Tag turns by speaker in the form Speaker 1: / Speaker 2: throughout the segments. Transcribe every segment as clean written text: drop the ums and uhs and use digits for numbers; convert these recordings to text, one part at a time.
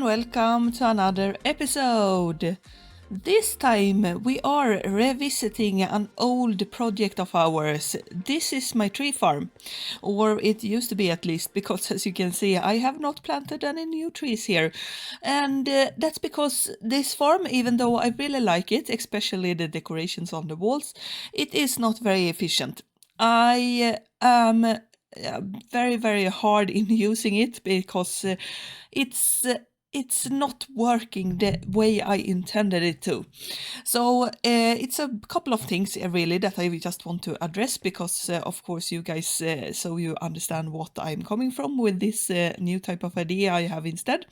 Speaker 1: welcome to another episode. This time we are revisiting an old project of ours. This is my tree farm, or it used to be at least, because as you can see I have not planted any new trees here. And that's because this farm, even though I really like it, especially the decorations on the walls, it is not very efficient. I am very hard in using it because it's it's not working the way I intended it to. So it's a couple of things really that I just want to address because of course you guys, so you understand what I'm coming from with this new type of idea I have instead.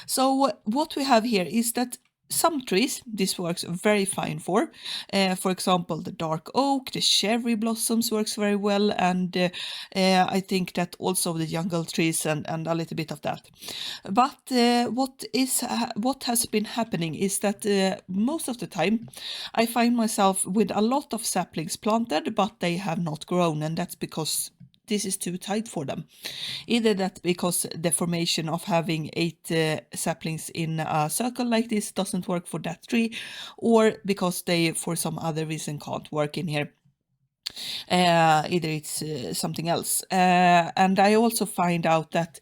Speaker 1: So what we have here is that some trees this works very fine for. For example, the dark oak, the cherry blossoms works very well, and I think that also the jungle trees and a little bit of that. But what has been happening is that most of the time I find myself with a lot of saplings planted, but they have not grown, and that's because this is too tight for them. Either that because the formation of having 8 saplings in a circle like this doesn't work for that tree, or because they for some other reason can't work in here. Either it's something else. And I also find out that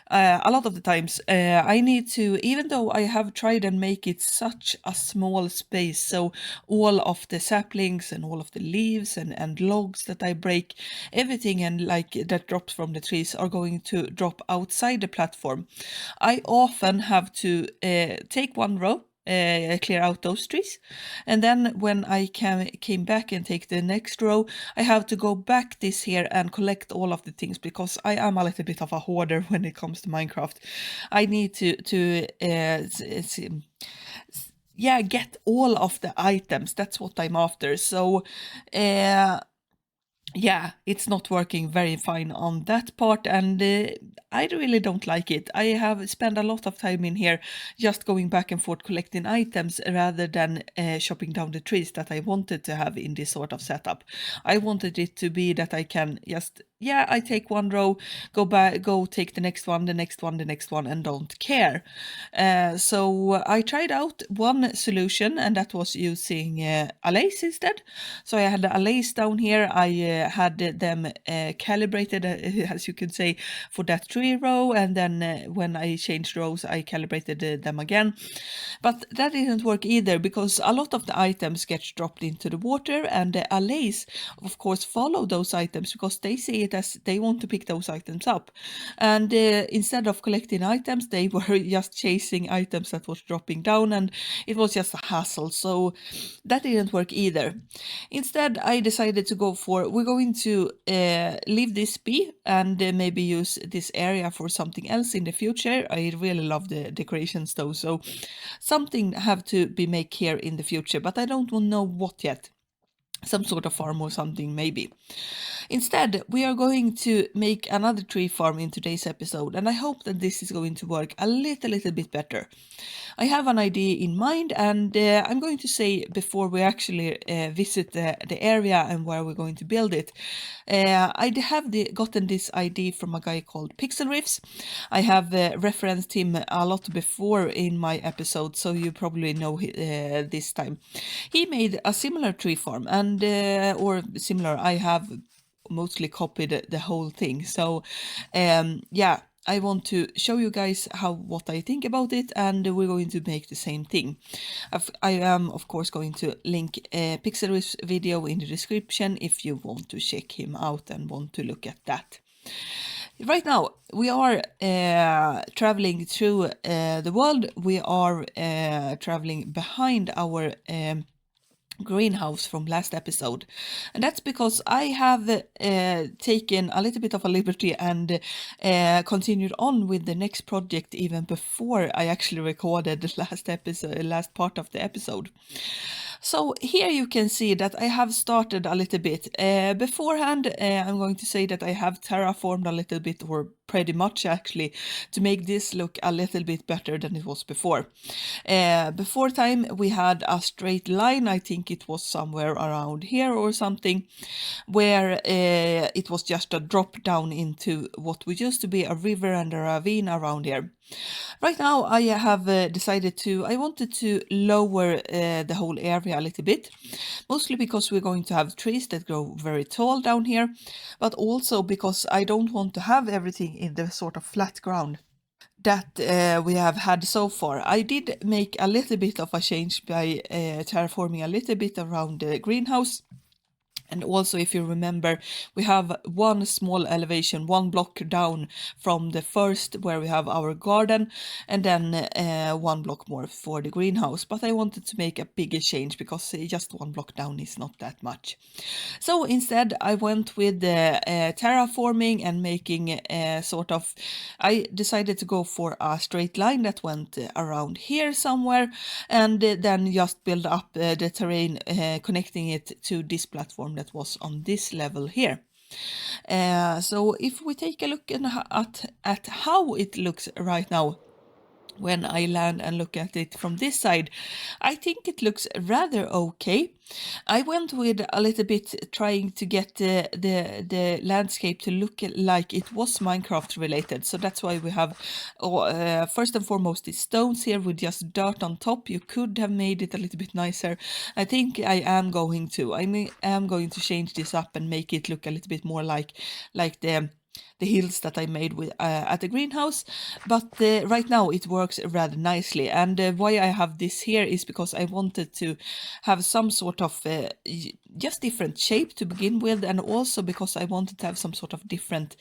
Speaker 1: a lot of the times I need to, even though I have tried and make it such a small space, so all of the saplings and all of the leaves and logs that I break, everything and like that drops from the trees are going to drop outside the platform. I often have to take one row, clear out those trees, and then when I came back and take the next row, I have to go back this here and collect all of the things because I am a little bit of a hoarder when it comes to Minecraft. I need to get all of the items. That's what I'm after. So yeah, it's not working very fine on that part, and I really don't like it. I have spent a lot of time in here just going back and forth collecting items rather than chopping down the trees that I wanted to have in this sort of setup. I wanted it to be that I can just, I take one row, go take the next one, the next one, the next one, and don't care. So I tried out one solution, and that was using allays instead. So I had the allays down here. I had them calibrated, as you could say, for that tree row, and then when I changed rows, I calibrated them again. But that didn't work either because a lot of the items get dropped into the water, and the allays, of course, follow those items because they see it as they want to pick those items up. And instead of collecting items, they were just chasing items that was dropping down, and it was just a hassle. So that didn't work either. Instead, I decided to go for, we're going to leave this be and maybe use this area for something else in the future. I really love the decorations though, so something have to be made here in the future, but I don't know what yet. Some sort of farm or something maybe. Instead, we are going to make another tree farm in today's episode, and I hope that this is going to work a little bit better. I have an idea in mind, and I'm going to say before we actually visit the area and where we're going to build it. I have gotten this idea from a guy called Pixlriffs. I have referenced him a lot before in my episode, so you probably know this time. He made a similar tree farm, and or similar, I have mostly copied the whole thing. So I want to show you guys what I think about it, and we're going to make the same thing. I am of course going to link a Pixlriffs video in the description if you want to check him out and want to look at that. Right now, we are traveling through the world. We are traveling behind our greenhouse from last episode, and that's because I have taken a little bit of a liberty and continued on with the next project even before I actually recorded the last part of the episode. So here you can see that I have started a little bit beforehand. I'm going to say that I have terraformed a little bit, or pretty much actually to make this look a little bit better than it was before. Before time we had a straight line, I think it was somewhere around here or something, where it was just a drop down into what we used to be a river and a ravine around here. Right now I have decided I wanted to lower the whole area a little bit, mostly because we're going to have trees that grow very tall down here, but also because I don't want to have everything in the sort of flat ground that we have had so far. I did make a little bit of a change by terraforming a little bit around the greenhouse. And also, if you remember, we have one small elevation, one block down from the first where we have our garden, and then one block more for the greenhouse. But I wanted to make a bigger change because just one block down is not that much. So instead, I went with the terraforming and making I decided to go for a straight line that went around here somewhere, and then just build up the terrain, connecting it to this platform that was on this level here. So if we take a look at how it looks right now, when I land and look at it from this side, I think it looks rather okay. I went with a little bit trying to get the landscape to look like it was Minecraft related. So that's why we have first and foremost these stones here with just dirt on top. You could have made it a little bit nicer. I think I am going to. I am going to change this up and make it look a little bit more like the hills that I made with at the greenhouse, but right now it works rather nicely. And why I have this here is because I wanted to have some sort of just different shape to begin with, and also because I wanted to have some sort of different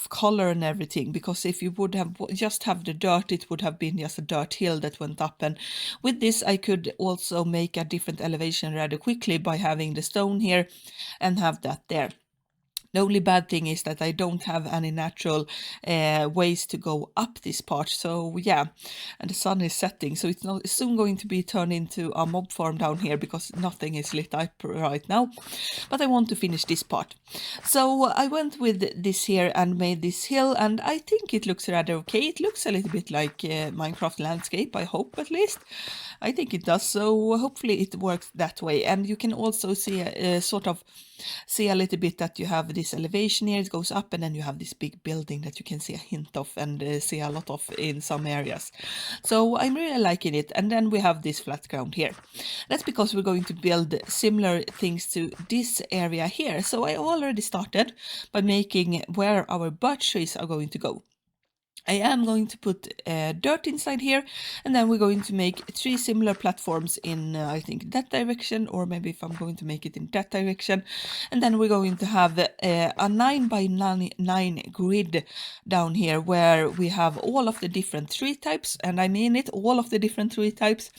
Speaker 1: color and everything, because if you would have just have the dirt, it would have been just a dirt hill that went up, and with this I could also make a different elevation rather quickly by having the stone here and have that there. The only bad thing is that I don't have any natural ways to go up this part. So yeah, and the sun is setting, so it's soon going to be turned into a mob farm down here because nothing is lit up right now. But I want to finish this part. So I went with this here and made this hill, and I think it looks rather okay. It looks a little bit like Minecraft landscape, I hope at least. I think it does, so hopefully it works that way. And you can also see see a little bit that you have this elevation here, it goes up, and then you have this big building that you can see a hint of and see a lot of in some areas. So I'm really liking it. And then we have this flat ground here. That's because we're going to build similar things to this area here. So I already started by making where our birch trees are going to go. I am going to put dirt inside here, and then we're going to make 3 similar platforms in, I think, that direction, or maybe if I'm going to make it in that direction. And then we're going to have a 9 by 9 grid down here where we have all of the different tree types, and I mean it, all of the different tree types,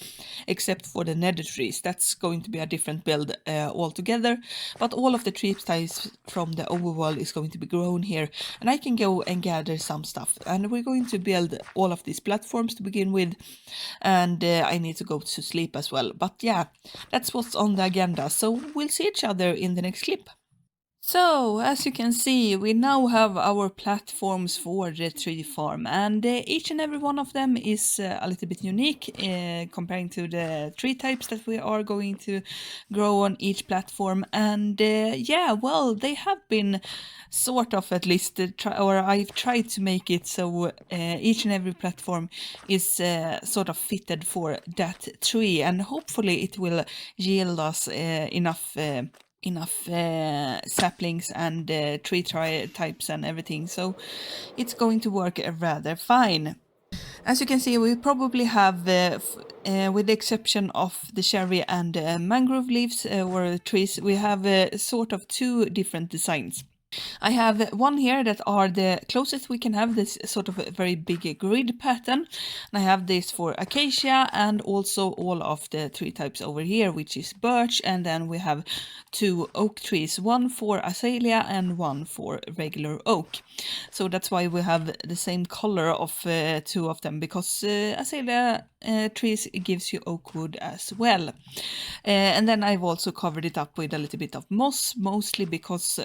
Speaker 1: except for the nether trees. That's going to be a different build altogether, but all of the tree types from the overworld is going to be grown here, and I can go and gather some stuff. And we're going to build all of these platforms to begin with, and I need to go to sleep as well. But yeah, that's what's on the agenda, so we'll see each other in the next clip. So, as you can see, we now have our platforms for the tree farm, and each and every one of them is a little bit unique comparing to the tree types that we are going to grow on each platform. And yeah, well, they have been sort of, at least, I've tried to make it so each and every platform is sort of fitted for that tree, and hopefully it will yield us enough saplings and tree types and everything, so it's going to work rather fine. As you can see, we probably have, with the exception of the cherry and mangrove leaves or trees, we have sort of 2 different designs. I have one here that are the closest we can have this sort of a very big grid pattern. And I have this for acacia and also all of the tree types over here, which is birch. And then we have 2 oak trees, one for azalea and one for regular oak. So that's why we have the same color of 2 of them, because azalea trees gives you oak wood as well. And then I've also covered it up with a little bit of moss, mostly because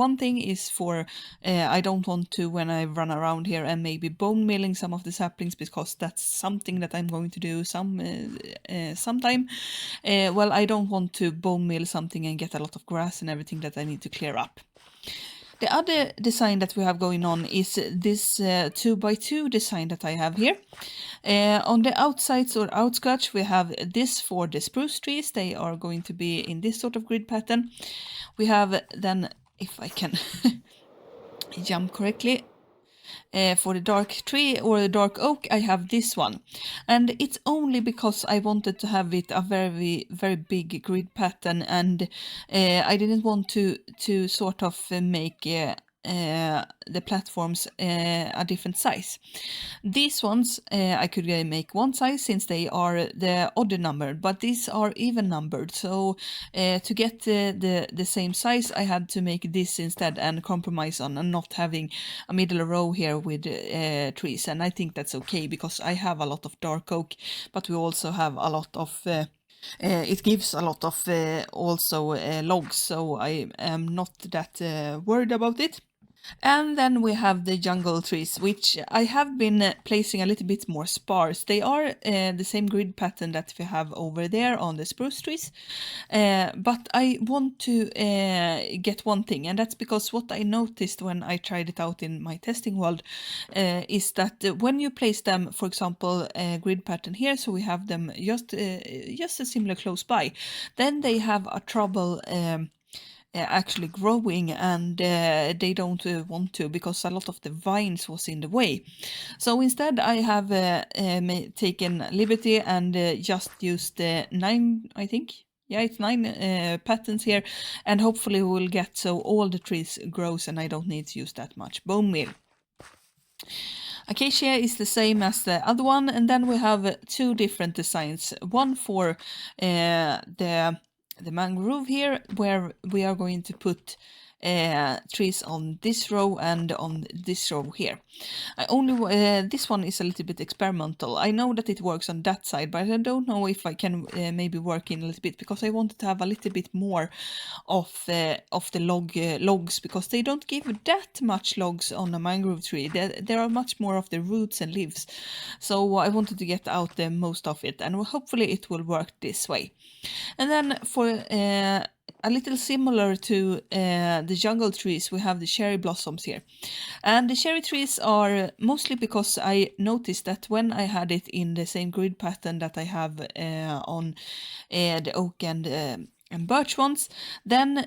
Speaker 1: one thing is for, I don't want to, when I run around here and maybe bone milling some of the saplings, because that's something that I'm going to do sometime. Well, I don't want to bone mill something and get a lot of grass and everything that I need to clear up. The other design that we have going on is this 2x2 design that I have here. On the outsides or outskirts, we have this for the spruce trees. They are going to be in this sort of grid pattern. We have then, if I can jump correctly, for the dark tree or the dark oak, I have this one. And it's only because I wanted to have it a very, very big grid pattern, and I didn't want to sort of make the platforms a different size. These ones I could make one size since they are the odd numbered, but these are even numbered. So to get the same size, I had to make this instead and compromise on not having a middle row here with trees. And I think that's okay, because I have a lot of dark oak, but we also have a lot of it gives a lot of also logs, so I am not that worried about it. And then we have the jungle trees, which I have been placing a little bit more sparse. They are the same grid pattern that we have over there on the spruce trees. But I want to get one thing, and that's because what I noticed when I tried it out in my testing world is that when you place them, for example, grid pattern here, so we have them just a similar close by, then they have a trouble actually growing, and they don't want to, because a lot of the vines was in the way. So instead I have taken liberty and just used 9, I think. Yeah, it's 9 patterns here, and hopefully we'll get so all the trees grows and I don't need to use that much bone meal. Acacia is the same as the other one, and then we have 2 different designs. One for the mangrove here, where we are going to put trees on this row and on this row here. I only this one is a little bit experimental. I know that it works on that side, but I don't know if I can maybe work in a little bit, because I wanted to have a little bit more of the logs, because they don't give that much logs on a mangrove tree. There are much more of the roots and leaves, so I wanted to get out the most of it, and hopefully it will work this way. And then for a little similar to the jungle trees, we have the cherry blossoms here. And the cherry trees are mostly because I noticed that when I had it in the same grid pattern that I have on the oak and birch ones, then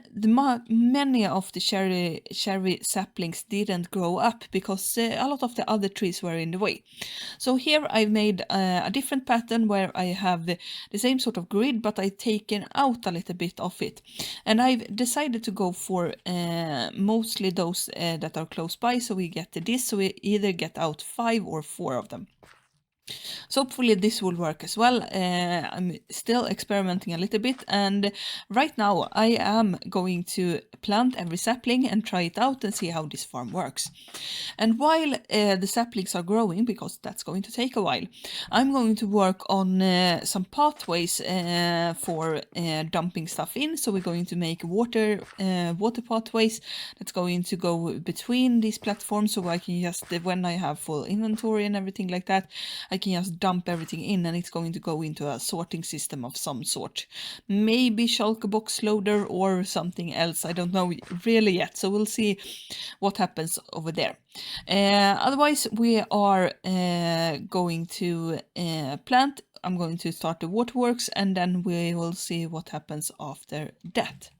Speaker 1: many of the cherry saplings didn't grow up, because a lot of the other trees were in the way. So here I've made a different pattern where I have the same sort of grid, but I've taken out a little bit of it. And I've decided to go for mostly those that are close by, so we get this, so we either get out 5 or 4 of them. So hopefully this will work as well. I'm still experimenting a little bit, and right now I am going to plant every sapling and try it out and see how this farm works. And while the saplings are growing, because that's going to take a while, I'm going to work on some pathways for dumping stuff in. So we're going to make water pathways that's going to go between these platforms, so I can just, when I have full inventory and everything like that, I can just dump everything in, and it's going to go into a sorting system of some sort. Maybe shulker box loader or something else. I don't know really yet, so we'll see what happens over there. Otherwise, we are going to plant. I'm going to start the waterworks, and then we will see what happens after that.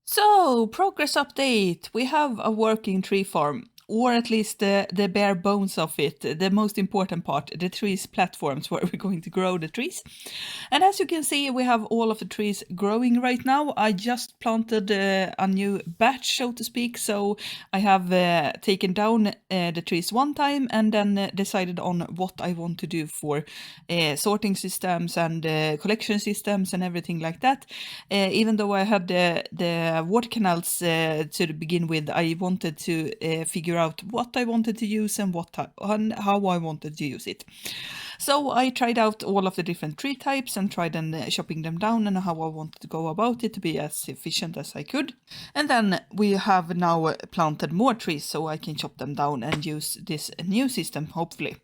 Speaker 1: So, progress update. We have a working tree farm, or at least the bare bones of it, the most important part, the trees platforms where we're going to grow the trees. And as you can see, we have all of the trees growing right now. I just planted a new batch, so to speak, so I have taken down the trees one time and then decided on what I want to do for sorting systems and collection systems and everything like that. Even though I had the water canals to begin with, I wanted to figure figure out what I wanted to use and how I wanted to use it. So I tried out all of the different tree types and tried chopping them down and how I wanted to go about it to be as efficient as I could. And then we have now planted more trees so I can chop them down and use this new system, hopefully.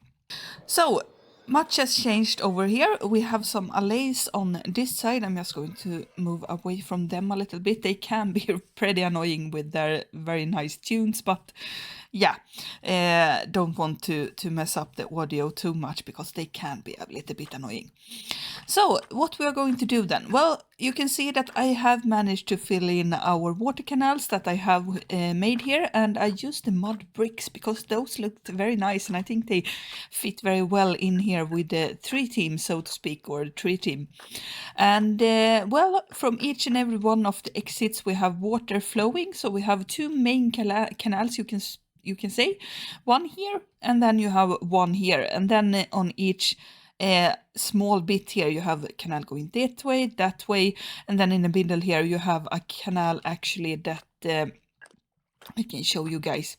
Speaker 1: So much has changed over here. We have some allays on this side. I'm just going to move away from them a little bit. They can be pretty annoying with their very nice tunes, but yeah, don't want to mess up the audio too much because they can be a little bit annoying. So what we are going to do then? Well, you can see that I have managed to fill in our water canals that I have made here, and I used the mud bricks because those looked very nice and I think they fit very well in here with the tree team, so to speak, or the tree team. And well, from each and every one of the exits we have water flowing, so we have two main canals, you can say, one here and then you have one here, and then on each small bit here you have a canal going that way, and then in the middle here you have a canal actually that I can show you guys.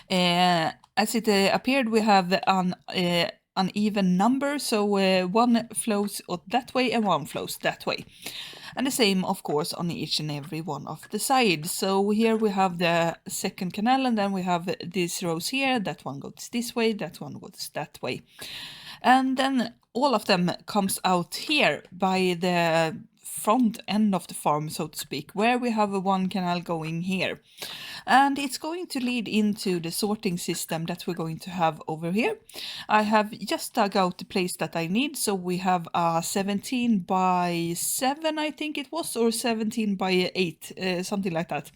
Speaker 1: As it appeared, we have an uneven number, so one flows that way and one flows that way. And the same, of course, on each and every one of the sides. So here we have the second canal, and then we have these rows here. That one goes this way, that one goes that way. And then all of them comes out here by the front end of the farm, so to speak, where we have one canal going here. And it's going to lead into the sorting system that we're going to have over here. I have just dug out the place that I need, so we have a 17 by 7, I think it was, or 17 by 8, something like that,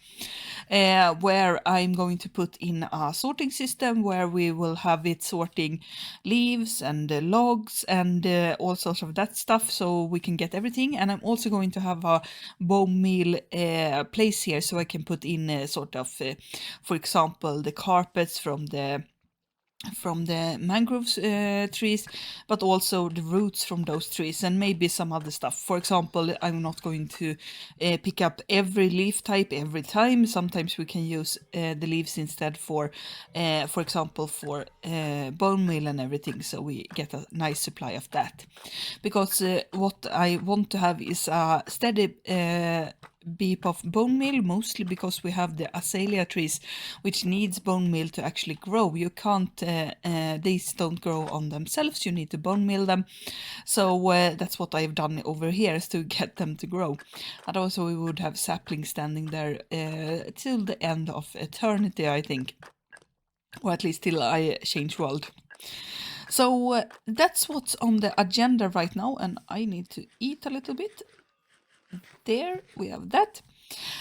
Speaker 1: where I'm going to put in a sorting system where we will have it sorting leaves and logs and all sorts of that stuff, so we can get everything. And I'm also going to have a bone meal place here, so I can put in sort of, for example, the carpets from the mangrove trees, but also the roots from those trees and maybe some other stuff. For example, I'm not going to pick up every leaf type every time. Sometimes we can use the leaves instead for example, for bone meal and everything, so we get a nice supply of that. Because what I want to have is a steady beep of bone meal, mostly because we have the azalea trees which needs bone meal to actually grow. You can't these don't grow on themselves, you need to bone meal them. So that's what I've done over here, is to get them to grow. And also we would have saplings standing there till the end of eternity, I think, or at least till I change world. So that's what's on the agenda right now, and I need to eat a little bit. There we have that.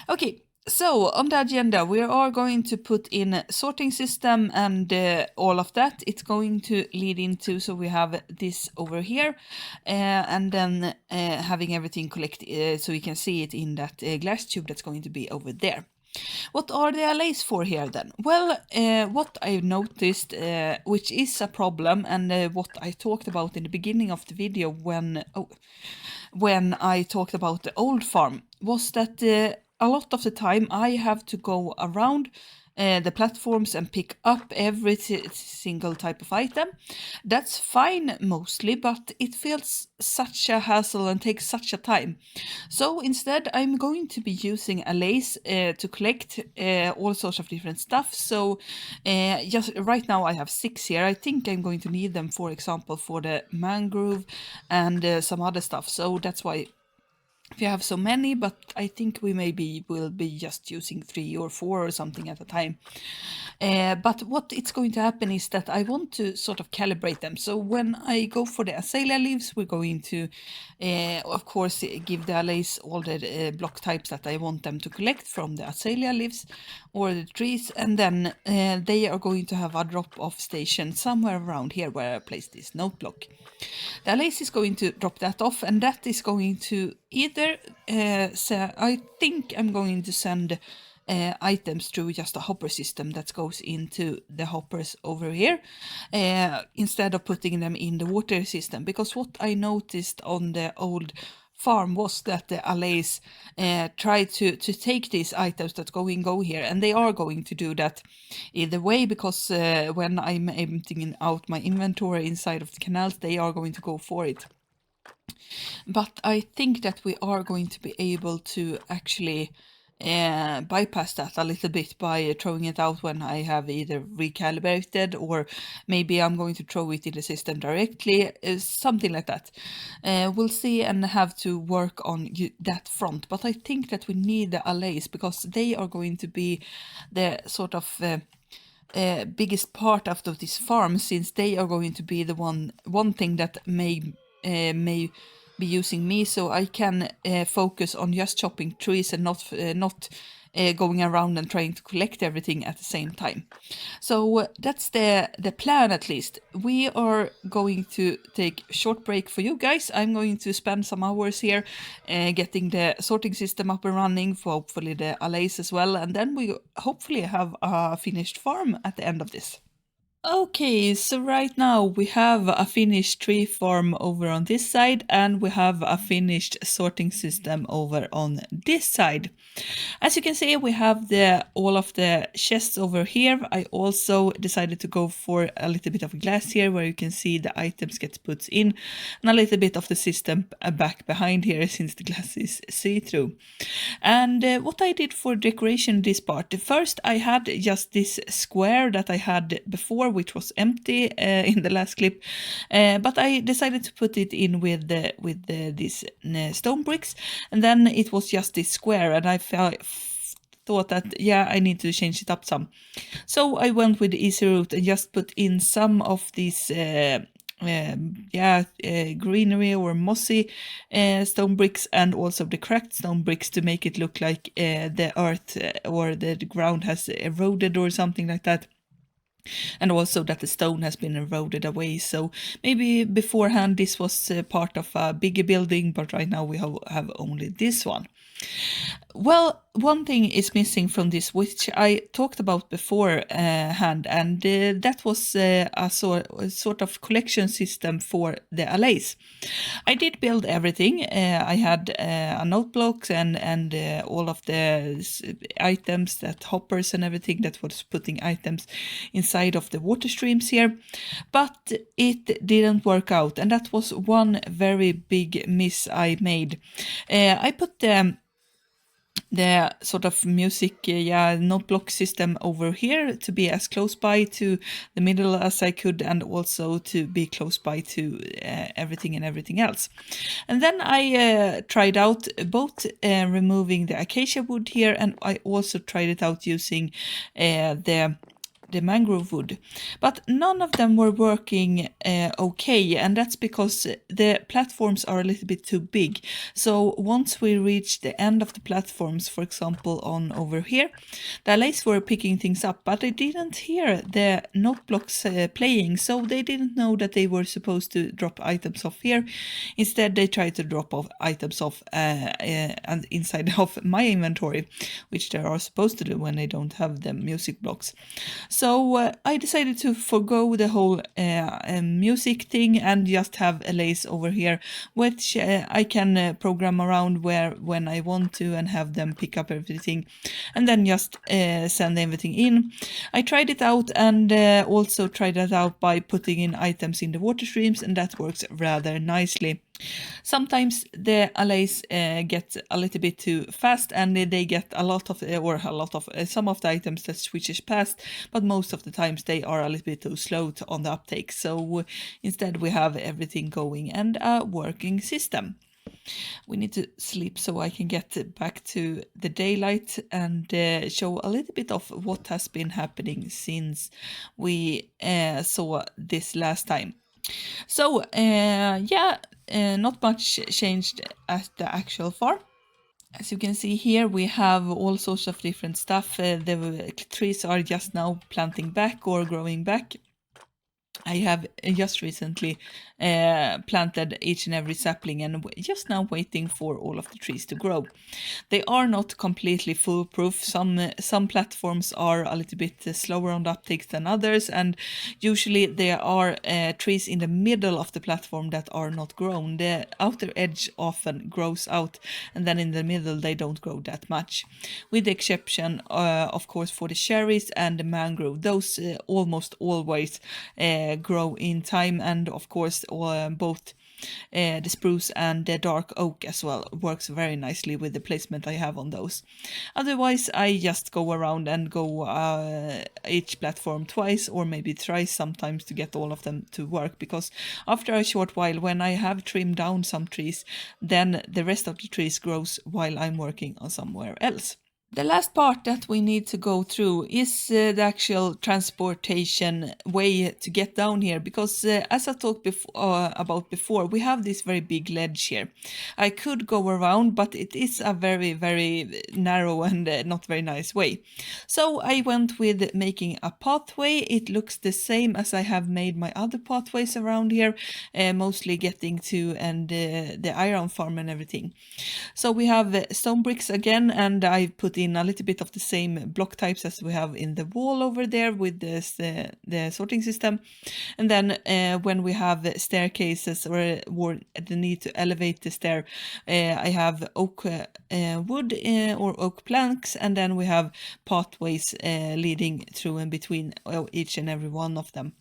Speaker 1: Okay, so on the agenda we are going to put in a sorting system and all of that. It's going to lead into, so we have this over here, and then having everything collected so we can see it in that glass tube that's going to be over there. What are the allays for here then? Well, what I've noticed, which is a problem, and what I talked about in the beginning of the video when I talked about the old farm, was that a lot of the time I have to go around the platforms and pick up every single type of item. That's fine mostly, but it feels such a hassle and takes such a time. So instead I'm going to be using allays to collect all sorts of different stuff. So just right now I have 6 here. I think I'm going to need them, for example, for the mangrove and some other stuff. So that's why we have so many, but I think we maybe will be just using 3 or 4 or something at a time. But what it's going to happen is that I want to sort of calibrate them. So when I go for the azalea leaves, we're going to, of course, give the allays all the block types that I want them to collect from the azalea leaves or the trees. And then they are going to have a drop-off station somewhere around here where I place this note block. The allays is going to drop that off, and that is going to either, I think I'm going to send items through just a hopper system that goes into the hoppers over here, instead of putting them in the water system. Because what I noticed on the old farm was that the allays try to take these items that go here, and they are going to do that either way, because when I'm emptying out my inventory inside of the canals, they are going to go for it. But I think that we are going to be able to actually bypass that a little bit by throwing it out when I have either recalibrated, or maybe I'm going to throw it in the system directly, something like that. We'll see and have to work on that front. But I think that we need the allays, because they are going to be the sort of biggest part of this farm, since they are going to be the one thing that may be using me, so I can focus on just chopping trees and not going around and trying to collect everything at the same time. So that's the plan, at least. We are going to take a short break for you guys. I'm going to spend some hours here getting the sorting system up and running, for hopefully the allays as well, and then we hopefully have a finished farm at the end of this. Okay, so right now we have a finished tree farm over on this side, and we have a finished sorting system over on this side. As you can see, we have all of the chests over here. I also decided to go for a little bit of glass here, where you can see the items get put in, and a little bit of the system back behind here, since the glass is see-through. And what I did for decoration this part, first I had just this square that I had before, which was empty in the last clip, but I decided to put it in with these stone bricks, and then it was just this square, and I thought that, yeah, I need to change it up some. So I went with the easy route and just put in some of these greenery or mossy stone bricks, and also the cracked stone bricks, to make it look like the earth or the ground has eroded or something like that. And also that the stone has been eroded away. So maybe beforehand this was part of a bigger building, but right now we have only this one. Well, one thing is missing from this, which I talked about beforehand, and that was a sort of collection system for the allays. I did build everything. I had a notebook and all of the items, that hoppers and everything that was putting items inside of the water streams here, but it didn't work out, and that was one very big miss I made. I put the sort of music note block system over here to be as close by to the middle as I could, and also to be close by to everything else. And then I tried out both removing the acacia wood here, and I also tried it out using the mangrove wood, but none of them were working okay, and that's because the platforms are a little bit too big. So once we reached the end of the platforms, for example on over here, the allays were picking things up, but they didn't hear the note blocks playing, so they didn't know that they were supposed to drop items off here. Instead they tried to drop off items off and inside of my inventory, which they are supposed to do when they don't have the music blocks. So I decided to forgo the whole music thing and just have allays over here, which I can program around when I want to, and have them pick up everything, and then just send everything in. I tried it out, and also tried that out by putting in items in the water streams, and that works rather nicely. Sometimes the allays get a little bit too fast, and they get some of the items that switches past, but most of the times they are a little bit too slow on the uptake. So instead we have everything going and a working system. We need to sleep so I can get back to the daylight and show a little bit of what has been happening since we saw this last time. So not much changed at the actual farm. As you can see here, we have all sorts of different stuff. The trees are just now planting back or growing back. I have just recently planted each and every sapling and just now waiting for all of the trees to grow. They are not completely foolproof. Some platforms are a little bit slower on the uptake than others, and usually there are trees in the middle of the platform that are not grown. The outer edge often grows out, and then in the middle they don't grow that much, with the exception, of course, for the cherries and the mangrove. Those almost always grow in time, and of course, both the spruce and the dark oak as well works very nicely with the placement I have on those. Otherwise, I just go around and go each platform twice or maybe thrice sometimes to get all of them to work, because after a short while, when I have trimmed down some trees, then the rest of the trees grows while I'm working on somewhere else. The last part that we need to go through is the actual transportation way to get down here, because as I talked about before, we have this very big ledge here. I could go around, but it is a very, very narrow and not very nice way. So I went with making a pathway. It looks the same as I have made my other pathways around here, mostly getting to and the iron farm and everything. So we have stone bricks again, and I put in a little bit of the same block types as we have in the wall over there with this, the sorting system. And then when we have staircases or the need to elevate the stair, I have oak wood or oak planks, and then we have pathways leading through and between each and every one of them.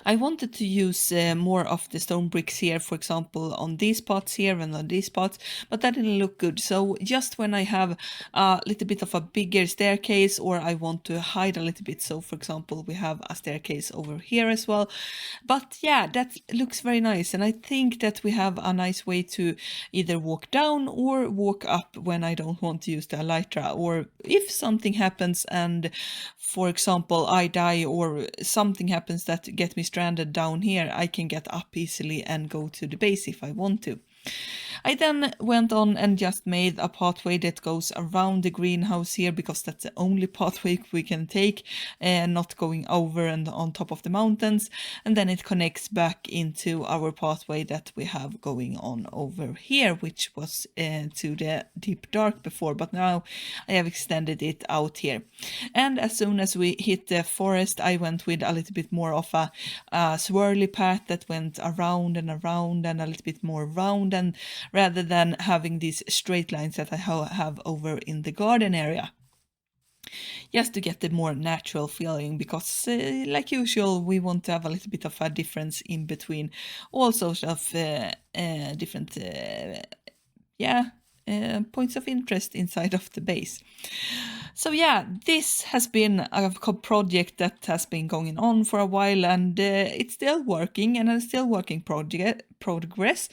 Speaker 1: I wanted to use more of the stone bricks here, for example, on these spots here and on these spots, but that didn't look good. So just when I have a little bit of a bigger staircase, or I want to hide a little bit, so for example, we have a staircase over here as well. But yeah, that looks very nice, and I think that we have a nice way to either walk down or walk up when I don't want to use the elytra, or if something happens and, for example, I die or something happens that get me stranded down here, I can get up easily and go to the base if I want to. I then went on and just made a pathway that goes around the greenhouse here, because that's the only pathway we can take, not going over and on top of the mountains. And then it connects back into our pathway that we have going on over here, which was to the deep dark before, but now I have extended it out here. And as soon as we hit the forest, I went with a little bit more of a swirly path that went around and around and a little bit more round, and rather than having these straight lines that I have over in the garden area, just to get the more natural feeling, because like usual we want to have a little bit of a difference in between all sorts of different points of interest inside of the base. So yeah, this has been a project that has been going on for a while, and it's still working, and it's still working progress.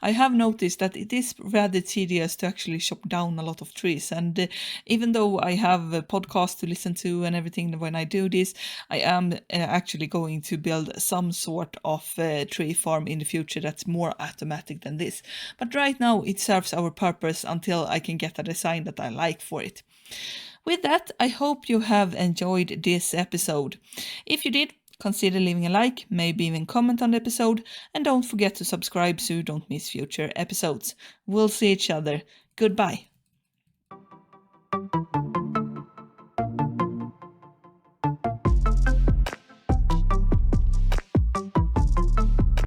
Speaker 1: I have noticed that it is rather tedious to actually chop down a lot of trees, and even though I have a podcast to listen to and everything when I do this, I am actually going to build some sort of tree farm in the future that's more automatic than this. But right now it serves our purpose until I can get a design that I like for it. With that, I hope you have enjoyed this episode. If you did, consider leaving a like, maybe even comment on the episode, and don't forget to subscribe so you don't miss future episodes. We'll see each other. Goodbye.